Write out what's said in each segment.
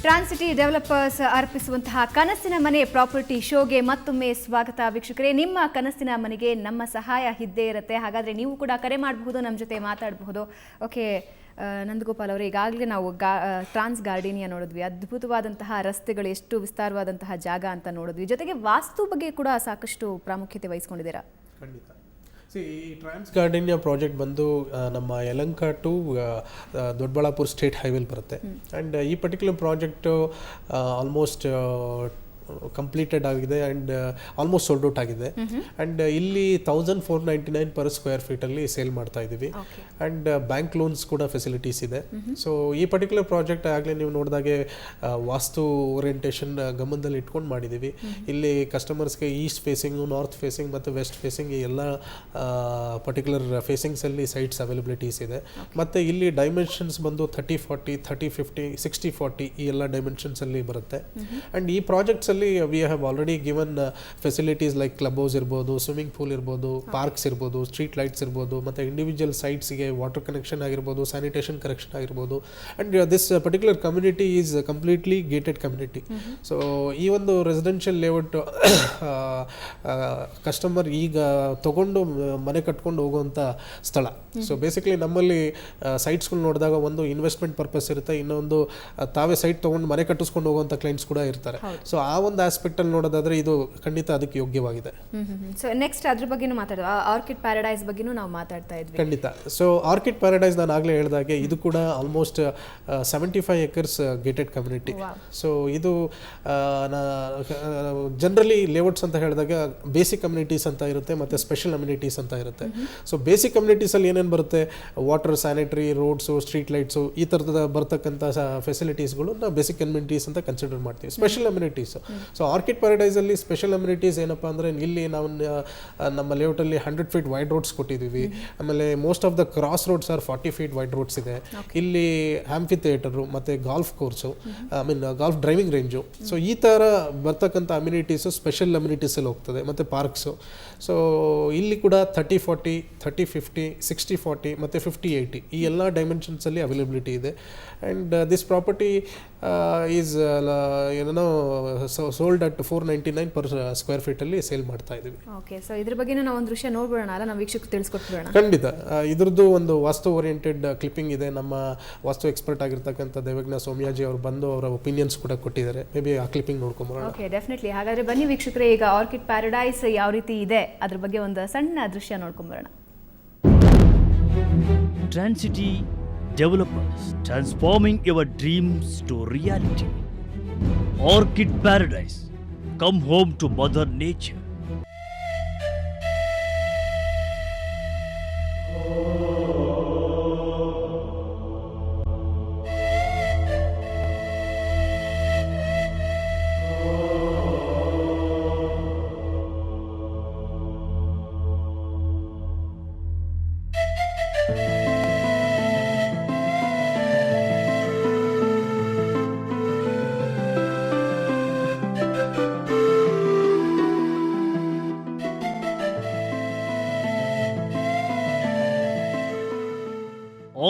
ಟ್ರಾನ್ಸಿಟಿ developers ಅರ್ಪಿಸುವಂತಹ ಕನಸಿನ ಮನೆ property ಶೋಗೆ ಮತ್ತೊಮ್ಮೆ ಸ್ವಾಗತ ವೀಕ್ಷಕರೇ. ನಿಮ್ಮ ಕನಸಿನ ಮನೆಗೆ ನಮ್ಮ ಸಹಾಯ ಇದ್ದೇ ಇರುತ್ತೆ. ಹಾಗಾದರೆ ನೀವು ಕೂಡ ಕರೆ ಮಾಡಬಹುದು, ನಮ್ಮ ಜೊತೆ ಮಾತಾಡಬಹುದು. ಓಕೆ ನಂದಗೋಪಾಲ್ ಅವರೇ, ಈಗಾಗಲೇ ನಾವು ಟ್ರಾನ್ಸ್ ಗಾರ್ಡೇನಿಯಾ ನೋಡಿದ್ವಿ. ಅದ್ಭುತವಾದಂತಹ ರಸ್ತೆಗಳು, ಎಷ್ಟು ವಿಸ್ತಾರವಾದಂತಹ ಜಾಗ ಅಂತ ನೋಡಿದ್ವಿ. ಜೊತೆಗೆ ವಾಸ್ತು ಬಗ್ಗೆ ಕೂಡ ಸಾಕಷ್ಟು ಪ್ರಾಮುಖ್ಯತೆ ವಹಿಸ್ಕೊಂಡಿದ್ದೀರಾ. ಖಂಡಿತ. ಈ ಟ್ರಾನ್ಸ್ ಗಾರ್ಡೇನಿಯಾ ಪ್ರಾಜೆಕ್ಟ್ ಬಂದು ನಮ್ಮ ಯಲಹಂಕ ಟು ದೊಡ್ಡಬಳ್ಳಾಪುರ ಸ್ಟೇಟ್ ಹೈವೇಲಿ ಬರುತ್ತೆ. ಆ್ಯಂಡ್ ಈ ಪರ್ಟಿಕ್ಯುಲರ್ ಪ್ರಾಜೆಕ್ಟು ಆಲ್ಮೋಸ್ಟ್ ಕಂಪ್ಲೀಟೆಡ್ ಆಗಿದೆ ಆ್ಯಂಡ್ ಆಲ್ಮೋಸ್ಟ್ ಸೋಲ್ಡ್ ಔಟ್ ಆಗಿದೆ. ಆ್ಯಂಡ್ ಇಲ್ಲಿ 1499 ಪರ್ ಸ್ಕ್ವೇರ್ ಫೀಟಲ್ಲಿ ಸೇಲ್ ಮಾಡ್ತಾ ಇದ್ದೀವಿ. ಆ್ಯಂಡ್ ಬ್ಯಾಂಕ್ ಲೋನ್ಸ್ ಕೂಡ ಫೆಸಿಲಿಟೀಸ್ ಇದೆ. ಸೊ ಈ ಪರ್ಟಿಕ್ಯುಲರ್ ಪ್ರಾಜೆಕ್ಟ್ ಆಗಲೇ ನೀವು ನೋಡಿದಾಗೆ ವಾಸ್ತು ಓರಿಯೆಂಟೇಷನ್ ಗಮನದಲ್ಲಿ ಇಟ್ಕೊಂಡು ಮಾಡಿದ್ದೀವಿ. ಇಲ್ಲಿ ಕಸ್ಟಮರ್ಸ್ಗೆ ಈಸ್ಟ್ ಫೇಸಿಂಗು, ನಾರ್ತ್ ಫೇಸಿಂಗ್ ಮತ್ತು ವೆಸ್ಟ್ ಫೇಸಿಂಗ್ ಈ ಎಲ್ಲ ಪರ್ಟಿಕ್ಯುಲರ್ ಫೇಸಿಂಗ್ಸಲ್ಲಿ ಸೈಟ್ಸ್ ಅವೈಲಬಿಲಿಟೀಸ್ ಇದೆ. ಮತ್ತು ಇಲ್ಲಿ ಡೈಮೆನ್ಷನ್ಸ್ ಬಂದು 30-40, 30-50, 60-40 ಈ ಎಲ್ಲ ಡೈಮೆನ್ಷನ್ಸಲ್ಲಿ ಬರುತ್ತೆ. ಆ್ಯಂಡ್ ಈ ಪ್ರಾಜೆಕ್ಟ್ಸಲ್ಲಿ we have already given facilities like club house ಇರ್ಬೋದು, ಸ್ವಿಮ್ಮಿಂಗ್ ಪೂಲ್ ಇರ್ಬೋದು, ಪಾರ್ಕ್ಸ್ ಇರ್ಬೋದು, ಸ್ಟ್ರೀಟ್ ಲೈಟ್ಸ್ ಇರ್ಬೋದು, ಮತ್ತು ಇಂಡಿವಿಜುವಲ್ ಸೈಟ್ಸ್ಗೆ ವಾಟರ್ ಕನೆಕ್ಷನ್ ಆಗಿರ್ಬೋದು, ಸ್ಯಾನಿಟೇಷನ್ ಕನೆಕ್ಷನ್ ಆಗಿರ್ಬೋದು. And this particular community is completely gated community. So ಈ ಒಂದು ರೆಸಿಡೆನ್ಷಿಯಲ್ ಲೇಔಟ್ ಕಸ್ಟಮರ್ ಈಗ ತಗೊಂಡು ಮನೆ ಕಟ್ಕೊಂಡು ಹೋಗುವಂಥ ಸ್ಥಳ. ಸೊ ಬೇಸಿಕಲಿ ನಮ್ಮಲ್ಲಿ ಸೈಟ್ಸ್ಗಳು ನೋಡಿದಾಗ ಒಂದು ಇನ್ವೆಸ್ಟ್ಮೆಂಟ್ ಪರ್ಪಸ್ ಇರುತ್ತೆ, ಇನ್ನೊಂದು ತಾವೇ ಸೈಟ್ ತೊಗೊಂಡು ಮನೆ ಕಟ್ಟಿಸ್ಕೊಂಡು ಹೋಗುವಂಥ ಕ್ಲೈಂಟ್ಸ್ ಕೂಡ ಇರ್ತಾರೆ. ಸೊ ಆ ಒಂದು ಆಸ್ಪೆಕ್ಟಲ್ಲಿ ನೋಡೋದಾದ್ರೆ ಇದು ಖಂಡಿತ ಅದಕ್ಕೆ ಯೋಗ್ಯವಾಗಿದೆ. ಸೊ ನೆಕ್ಸ್ಟ್ ಅದ್ರ ಬಗ್ಗೆನೂ ಮಾತಾಡೋದು, ಆರ್ಕಿಡ್ ಪ್ಯಾರಡೈಸ್ ಬಗ್ಗೆನೂ ನಾವು ಮಾತಾಡ್ತಾ ಇದ್ವಿ. ಖಂಡಿತ. ಸೊ ಆರ್ಕಿಡ್ ಪ್ಯಾರಡೈಸ್ ನಾನು ಆಗಲೇ ಹೇಳಿದಾಗೆ ಇದು ಕೂಡ almost 75 acres gated community. So ಇದು ಜನರಲಿ ಲೇಔಟ್ಸ್ ಅಂತ ಹೇಳಿದಾಗ ಬೇಸಿಕ್ ಕಮ್ಯುನಿಟೀಸ್ ಅಂತ ಇರುತ್ತೆ ಮತ್ತು ಸ್ಪೆಷಲ್ ಅಮ್ಯುನಿಟೀಸ್ ಅಂತ ಇರುತ್ತೆ. ಸೊ ಬೇಸಿಕ್ ಕಮ್ಯುನಿಟೀಸಲ್ಲಿ ಏನೇನು ಬರುತ್ತೆ, water, sanitary, roads, street lights, ಈ ಥರದ ಬರ್ತಕ್ಕಂಥ ಫೆಸಿಲಿಟೀಸ್ಗಳು ನಾವು ಬೇಸಿಕ್ ಕಮ್ಯುನಿಟೀಸ್ ಅಂತ ಕನ್ಸಿಡರ್ ಮಾಡ್ತೀವಿ. ಸ್ಪೆಷಲ್ ಅಮ್ಯುನಿಟೀಸ್, ಸೊ ಆರ್ಕಿಡ್ ಪ್ಯಾರಡೈಸಲ್ಲಿ ಸ್ಪೆಷಲ್ ಅಮ್ಯುನಿಟೀಸ್ ಏನಪ್ಪ ಅಂದರೆ, ಇಲ್ಲಿ ನಾವು ನಮ್ಮ ಲೇಔಟಲ್ಲಿ 100 ಫೀಟ್ ವೈಡ್ ರೋಡ್ಸ್ ಕೊಟ್ಟಿದ್ದೀವಿ. ಆಮೇಲೆ most of the cross roads are 40 feet wide roads ಇದೆ. ಇಲ್ಲಿ ಆಂಫಿ ಥಿಯೇಟರು ಮತ್ತು golf course, golf driving range. So ಈ ಥರ ಬರ್ತಕ್ಕಂಥ ಅಮ್ಯುನಿಟೀಸು ಸ್ಪೆಷಲ್ ಅಮ್ಯುನಿಟೀಸಲ್ಲಿ ಹೋಗ್ತದೆ. ಮತ್ತು ಪಾರ್ಕ್ಸು. ಸೊ ಇಲ್ಲಿ ಕೂಡ 30-40, 30-50, 60-40 ಮತ್ತು 50-80 ಈ ಎಲ್ಲ ಡೈಮೆನ್ಷನ್ಸಲ್ಲಿ ಅವೈಲಬಿಲಿಟಿ ಇದೆ. ಆ್ಯಂಡ್ ದಿಸ್ ಪ್ರಾಪರ್ಟಿ ಈಸ್ ಏನೋ ಸೋಲ್ಡ್ ಅಟ್ 499 ಪರ್ ಸ್ಕ್ವೇರ್ ಫೀಟಲ್ಲಿ ಸೇಲ್ ಮಾಡ್ತಾ ಇದ್ದೀವಿ. ಓಕೆ, ಸೊ ಇದ್ರ ಬಗ್ಗೆ ನಾವು ಒಂದು ದೃಶ್ಯ ನೋಡ್ಬಿಡೋಣ ಅಲ್ಲ, ನಾವು ವೀಕ್ಷಕರು ತಿಳಿಸ್ಕೊಟ್ಬಿಡೋಣ. ಖಂಡಿತ. ಇದ್ರದ್ದು ಒಂದು ವಾಸ್ತು ಓರಿಯೆಂಟೆಡ್ ಕ್ಲಿಪ್ಪಿಂಗ್ ಇದೆ. ನಮ್ಮ ವಾಸ್ತು ಎಕ್ಸ್ಪರ್ಟ್ ಆಗಿರ್ತಕ್ಕಂಥ ದೇವಜ್ಞ ಸೋಮ್ಯಾಜಿ ಅವರು ಬಂದು ಅವರ ಒಪಿನಿಯನ್ಸ್ ಕೂಡ ಕೊಟ್ಟಿದ್ದಾರೆ. ಮೇ ಬಿ ಆ ಕ್ಲಿಪ್ಪಿಂಗ್ ನೋಡ್ಕೊಂಬರೋಣ. Okay, definitely. ಹಾಗಾದರೆ ಬನ್ನಿ ವೀಕ್ಷಕರೇ, ಈಗ ಆರ್ಕಿಡ್ ಪ್ಯಾರಡೈಸ್ ಯಾವ ರೀತಿ ಇದೆ ಅದ್ರ ಬಗ್ಗೆ ಒಂದು ಸಣ್ಣ ದೃಶ್ಯ ನೋಡ್ಕೊಂಬರೋಣ. ಟ್ರಾನ್ಸಿಟಿ developers, transforming your dreams to reality. Orchid Paradise, come home to Mother Nature.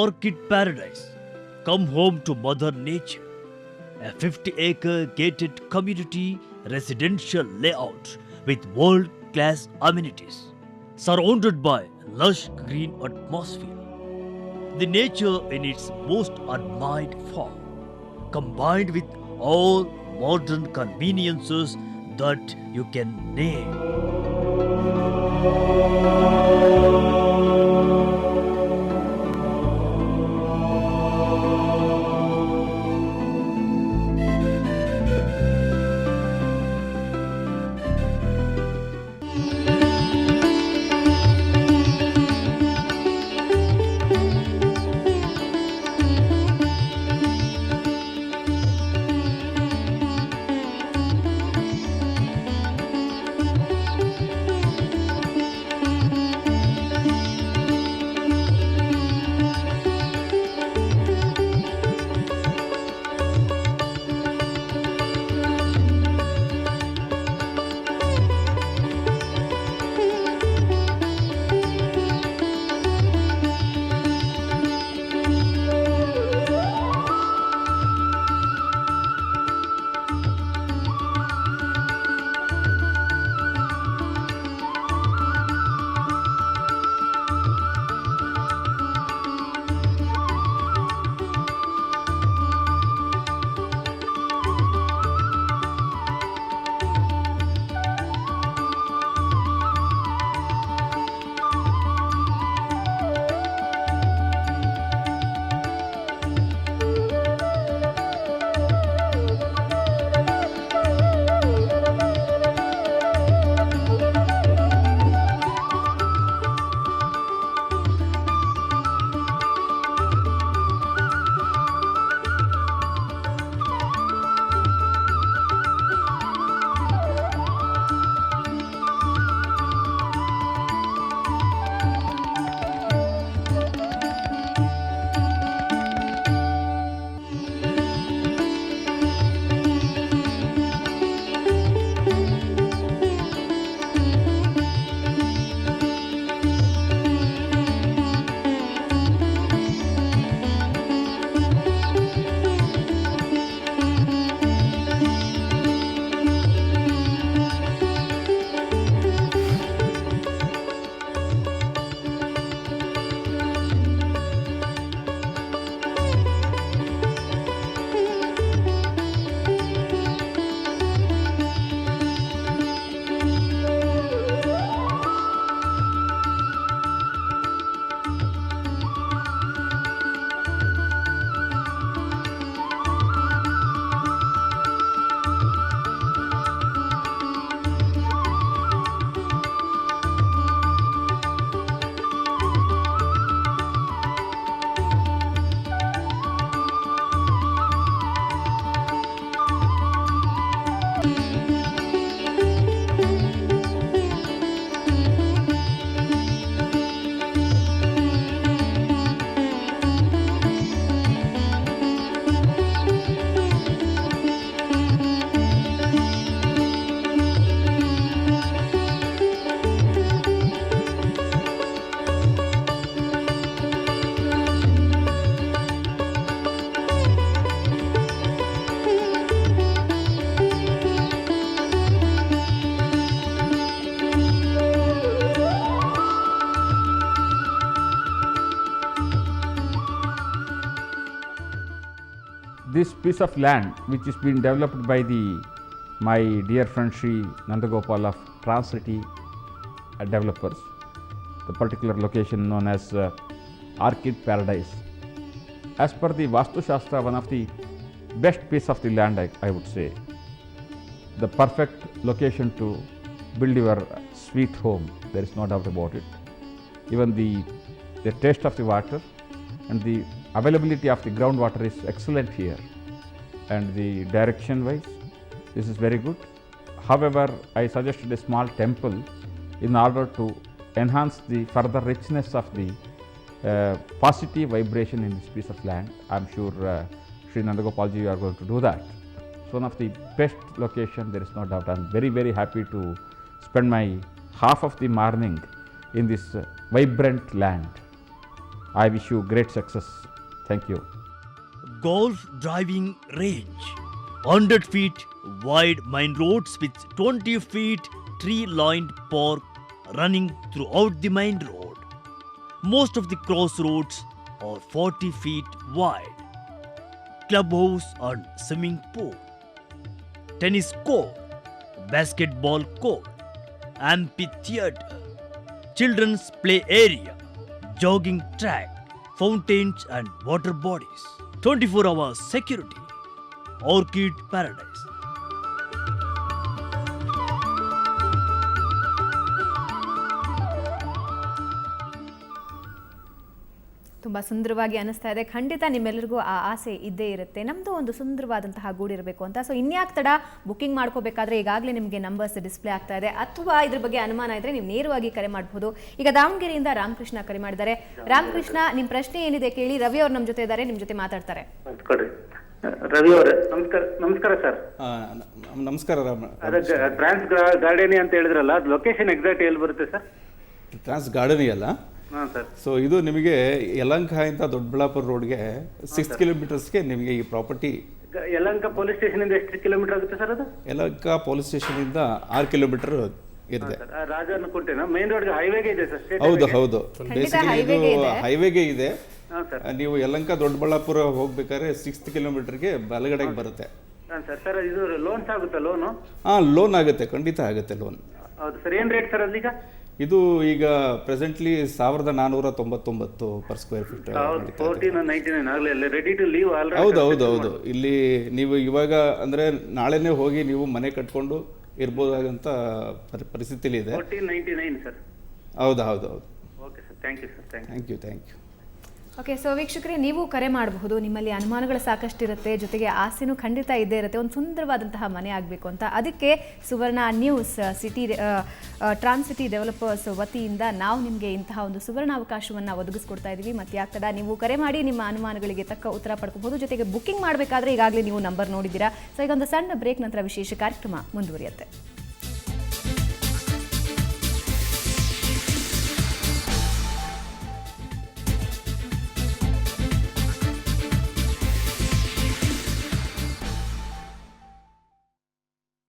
Orchid Paradise, come home to Mother Nature. A 50-acre gated community residential layout with world-class amenities, surrounded by lush green atmosphere. The nature in its most admired form, combined with all modern conveniences that you can name. this piece of land, which is being developed by my dear friend Sri Nandagopal of Trans-City Developers, the particular location known as Orchid Paradise. As per the Vastu Shastra, one of the best piece of the land, I would say. The perfect location to build your sweet home, there is no doubt about it. Even the taste of the water and the availability of the groundwater is excellent here, and the direction wise this is very good. However, I suggested a small temple in order to enhance the further richness of the positive vibration in this piece of land. I am sure Sri Nandagopalji, you are going to do that. It's one of the best location, there is no doubt. I am very, very happy to spend my half of the morning in this vibrant land. I wish you great success. Thank you. Golf driving range. 100 feet wide main roads with 20 feet tree-lined park running throughout the main road. Most of the crossroads are 40 feet wide. Clubhouse and swimming pool. Tennis court, basketball court, amphitheater, children's play area, jogging track, fountains and water bodies. 24 hours security. Orchid Paradise. ತುಂಬ ಸುಂದರವಾಗಿ ಅನಿಸ್ತಾ ಇದೆ. ಖಂಡಿತ ನಿಮ್ಮೆಲ್ಲರಿಗೂ ಆ ಆಸೆ ಇದ್ದೇ ಇರುತ್ತೆ, ನಮ್ಮದು ಒಂದು ಸುಂದರವಾದಂತಹ ಗೂಡಿರಬೇಕು ಅಂತ. ಸೊ ಇನ್ಯಾಕೆ ತಡ, ಬುಕ್ಕಿಂಗ್ ಮಾಡ್ಕೋಬೇಕಾದ್ರೆ ಈಗಾಗಲೇ ನಿಮಗೆ ನಂಬರ್ಸ್ ಡಿಸ್ಪ್ಲೇ ಆಗ್ತಾ ಇದೆ. ಅಥವಾ ಇದ್ರ ಬಗ್ಗೆ ಅನುಮಾನ ಇದ್ದರೆ ನೀವು ನೇರವಾಗಿ ಕರೆ ಮಾಡಬಹುದು. ಈಗ ದಾವಣಗೆರೆಯಿಂದ ರಾಮಕೃಷ್ಣ ಕರೆ ಮಾಡಿದ್ದಾರೆ. ರಾಮಕೃಷ್ಣ, ನಿಮ್ಮ ಪ್ರಶ್ನೆ ಏನಿದೆ ಕೇಳಿ. ರವಿ ಅವರು ನಮ್ಮ ಜೊತೆ ಇದ್ದಾರೆ, ನಿಮ್ಮ ಜೊತೆ ಮಾತಾಡ್ತಾರೆ. ರವಿ ಅವರೇ, ನಮಸ್ಕಾರ ಸರ್. ನಮಸ್ಕಾರ ಟ್ರಾನ್ಸ್ ಗಾರ್ಡೇನಿ ಅಂತ ಹೇಳಿದ್ರಲ್ಲ, ಅದು ಲೊಕೇಶನ್ ಎಕ್ಸಾಕ್ಟ್ ಎಲ್ಲಿ ಬರುತ್ತೆ ಸರ್? ಟ್ರಾನ್ಸ್ ಗಾರ್ಡನಿ ಅಲ್ಲ. ಹಾಂ ಸರ್. ಸೊ ಇದು ನಿಮಗೆ ಯಲಹಂಕ ಇಂದ ದೊಡ್ಡಬಳ್ಳಾಪುರ ರೋಡ್ಗೆ 6 ಕಿಲೋಮೀಟರ್ಸ್ಗೆ ನಿಮಗೆ ಈ ಪ್ರಾಪರ್ಟಿ. ಯಲಹಂಕ ಪೊಲೀಸ್ ಸ್ಟೇಷನ್ ಇಂದ ಎಷ್ಟು ಕಿಲೋಮೀಟರ್ ಆಗುತ್ತೆ ಸರ್ ಅದು? ಯಲಹಂಕ ಪೊಲೀಸ್ ಸ್ಟೇಷನ್ ಇಂದ 6 ಕಿಲೋಮೀಟರ್ ಇದೆ. ರಾಜನ ಕುಂಟೆನಾ ಮೇನ್ ರೋಡ್ಗೆ ಹೈವೇಗೆ ಇದೆ ಸರ್? ಹೌದು ಹೌದು, ಖಂಡಿತ ಬೇಸಿಕಲಿ highway ಇದು ಇದೆ. ಹೈವೇಗೆ ಇದೆ. ಹಾಂ ಸರ್. ನೀವು ಯಲಹಂಕ ದೊಡ್ಡಬಳ್ಳಾಪುರ ಹೋಗ್ಬೇಕಾದ್ರೆ 6th ಕಿಲೋಮೀಟರ್ಗೆ ಬಲಗಡೆಗೆ ಬರುತ್ತೆ. ಹಾಂ ಸರ್. ಸರ್ ಇದು ಲೋನ್ಸ್ ಆಗುತ್ತಾ? ಲೋನು? ಲೋನ್ ಆಗುತ್ತೆ, ಖಂಡಿತ ಆಗುತ್ತೆ ಲೋನ್. ಹೌದು ಸರ್. ಏನು ರೇಟ್ ಸರ್ ಅದೀಗ? ಇದು ಈಗ ಪ್ರೆಸೆಂಟ್ಲಿ 1499 ಪರ್ ಸ್ಕ್ವೇರ್ ಫೀಟ್. 1499 ಆಗಲೇ ರೆಡಿ ಟು ಲೀವ್ ಆಲ್ರೆಡಿ. ಹೌದು ಹೌದು ಹೌದು. ಇಲ್ಲಿ ನೀವು ಇವಾಗ ಅಂದರೆ ನಾಳೆನೇ ಹೋಗಿ ನೀವು ಮನೆ ಕಟ್ಕೊಂಡು ಇರ್ಬೋದಾಗಂತ ಪರಿಸ್ಥಿತಿಲಿ ಇದೆ. 1499 ಸರ್. ಹೌದು ಹೌದು ಹೌದು. Okay sir, thank you sir. Thank you thank you. Okay, so ವೀಕ್ಷಕರೇ, ನೀವು ಕರೆ ಮಾಡಬಹುದು. ನಿಮ್ಮಲ್ಲಿ ಅನುಮಾನಗಳು ಸಾಕಷ್ಟು ಇರುತ್ತೆ, ಜೊತೆಗೆ ಆಸೆನೂ ಖಂಡಿತ ಇದ್ದೇ ಇರುತ್ತೆ, ಒಂದು ಸುಂದರವಾದಂತಹ ಮನೆ ಆಗಬೇಕು ಅಂತ. ಅದಕ್ಕೆ ಸುವರ್ಣ ನ್ಯೂಸ್ ಟ್ರಾನ್ಸ್ ಸಿಟಿ ಡೆವಲಪರ್ಸ್ ವತಿಯಿಂದ ನಾವು ನಿಮಗೆ ಇಂತಹ ಒಂದು ಸುವರ್ಣ ಅವಕಾಶವನ್ನು ಒದಗಿಸ್ಕೊಡ್ತಾ ಇದ್ದೀವಿ. ಮತ್ತು ಯಾಕೆ ತಡ, ನೀವು ಕರೆ ಮಾಡಿ ನಿಮ್ಮ ಅನುಮಾನಗಳಿಗೆ ತಕ್ಕ ಉತ್ತರ ಪಡ್ಕೋಬಹುದು. ಜೊತೆಗೆ ಬುಕ್ಕಿಂಗ್ ಮಾಡಬೇಕಾದ್ರೆ ಈಗಾಗಲೇ ನೀವು ನಂಬರ್ ನೋಡಿದ್ದೀರಾ. ಸೊ ಈಗ ಒಂದು ಸಣ್ಣ ಬ್ರೇಕ್ ನಂತರ ವಿಶೇಷ ಕಾರ್ಯಕ್ರಮ ಮುಂದುವರಿಯುತ್ತೆ.